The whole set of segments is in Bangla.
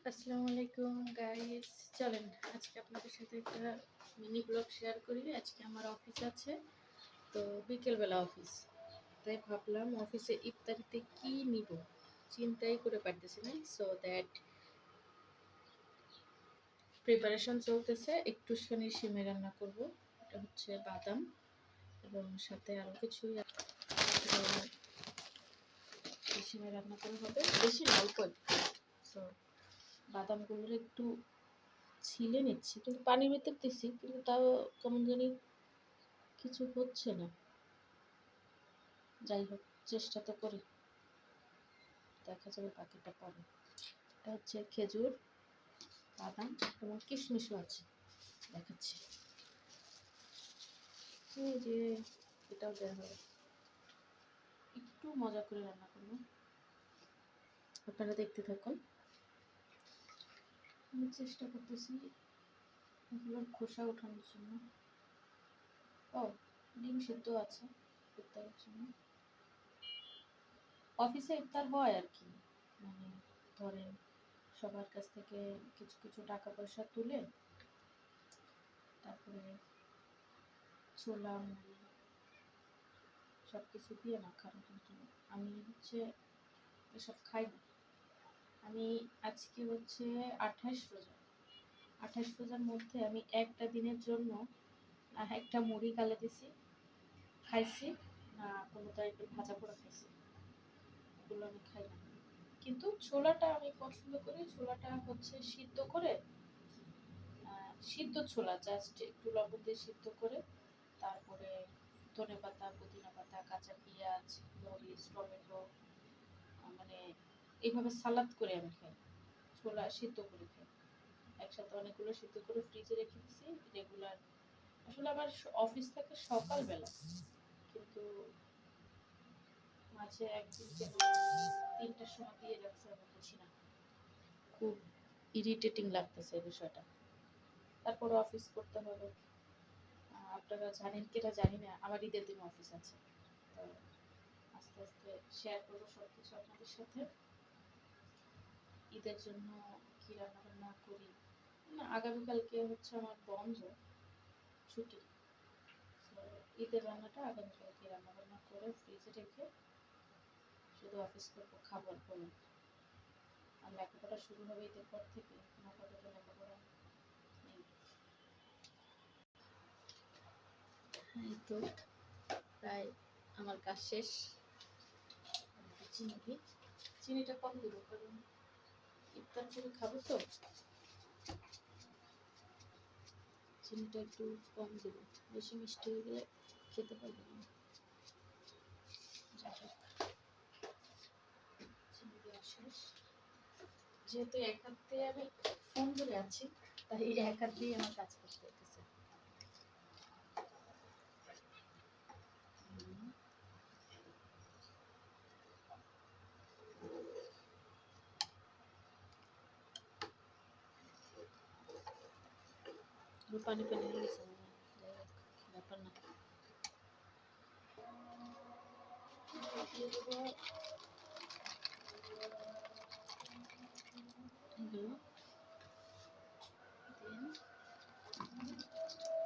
আসসালামু আলাইকুম গাইস, চলেন আজকে আপনাদের সাথে একটা মিনি ব্লগ শেয়ার করি। আজকে আমার অফিস আছে, তো বিকেলবেলা অফিস, তাই ভাবলাম অফিসে ইফতারিতে কি নিব চিন্তাই করে পারতেছি না। সো দ্যাট প্রিপারেশন চলতেছে, একটুখানি সিমে রান্না করব। এটা হচ্ছে বাদাম এবং সাথে আরও কিছুই সিমে রান্না করা হবে, বেশি অল্প। সো বাদামগুলো একটু ছিলে নিচ্ছি, কিন্তু পানির ভিতর দিচ্ছি, কিন্তু তাও কেমন জানি কিছু হচ্ছে না। যাই হোক, চেষ্টা তো করি, দেখা যাবে বাকিটা পরে। এটা হচ্ছে খেজুর, বাদাম এবং কিশমিশও আছে, দেখাচ্ছি। এই যে এটাও দেওয়া হবে, একটু মজা করে রান্না করবো, আপনারা দেখতে থাকুন। আমি চেষ্টা করতেছি এগুলোর খোসা ওঠানোর জন্য। ও, ডিম সিদ্ধ আছে ইফতারের জন্য। অফিসে ইফতার হয় আর কি, মানে ধরেন সবার কাছ থেকে কিছু কিছু টাকা পয়সা তুলে তারপরে ছোলা মুড়ি সব কিছু দিয়ে মাখানো। কিন্তু আমি হচ্ছে এসব খাই না। আমি আজকে হচ্ছে 28 রোজা। 28 রোজার মধ্যে আমি একটা দিনের জন্য না একটা মুড়ি গালে দিছি খাইছি, না কোনো টাইপের ভাজা পোড়া খাইছি, এগুলো আমি খাই না। কিন্তু ছোলাটা আমি পছন্দ করি। ছোলাটা হচ্ছে সিদ্ধ করে, সিদ্ধ ছোলা জাস্ট একটু লবণ দিয়ে সিদ্ধ করে, তারপরে ধনেপাতা, পুদিনা পাতা, কাঁচা পেঁয়াজ, মরিচ, টমেটো, মানে এইভাবে সালাদ করে আমি খাই। ছোলা সিদ্ধ করে খাই একসাথে, অনেকগুলো সিদ্ধ করে ফ্রিজে রেখে দিচ্ছি রেগুলার। আসলে আমার অফিস থাকে সকালবেলা, কিন্তু মাঝে একদিন কেন 3টার সময় দিয়ে যাচ্ছে আমি বুঝি না, খুব ইরিটেটিং লাগতেছে এই বিষয়টা। তারপরে অফিস করতে হবে। আপনারা জানেন কিনা জানি না, আমার ঈদের দিন অফিস আছে। তো আস্তে আস্তে শেয়ার করবো সবকিছু আপনাদের সাথে। ঈদের জন্য কি রান্না বান্না করি না, আগামীকালকে হচ্ছে আমার বন্ধ, ছুটি। তো ঈদের রান্নাটা আগামীকালকে রান্না বান্না করে ফ্রিজে রেখে শুধু অফিস করবো, খাবার করে। আর লেখাপড়া শুরু হবে ঈদের পর থেকে, আপাতত লেখাপড়া নেই। এই তো প্রায় আমার কাজ শেষ। চিনি দিই, চিনিটা কম দেবো কারণ ইফতার করে খাবো তো, চিনিটা একটু কম দেবো, বেশি মিষ্টি হয়ে গেলে খেতে পারবো না। চিনি দেওয়া শেষ। যেহেতু এক হাত দিয়ে আমি ফোন ধরে আছি, তাই এক হাত দিয়ে আমার কাজ করতে হতেছে। পানি পানি হয়ে গেছে, ব্যাপার না।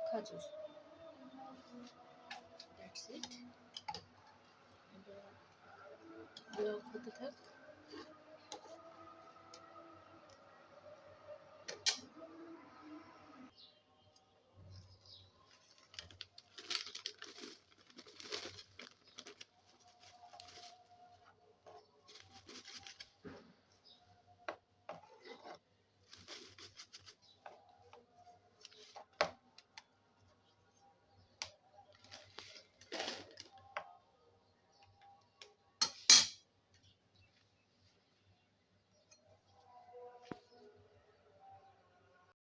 খাজুর, দ্যাটস ইট। ব্লগ হতে থাক।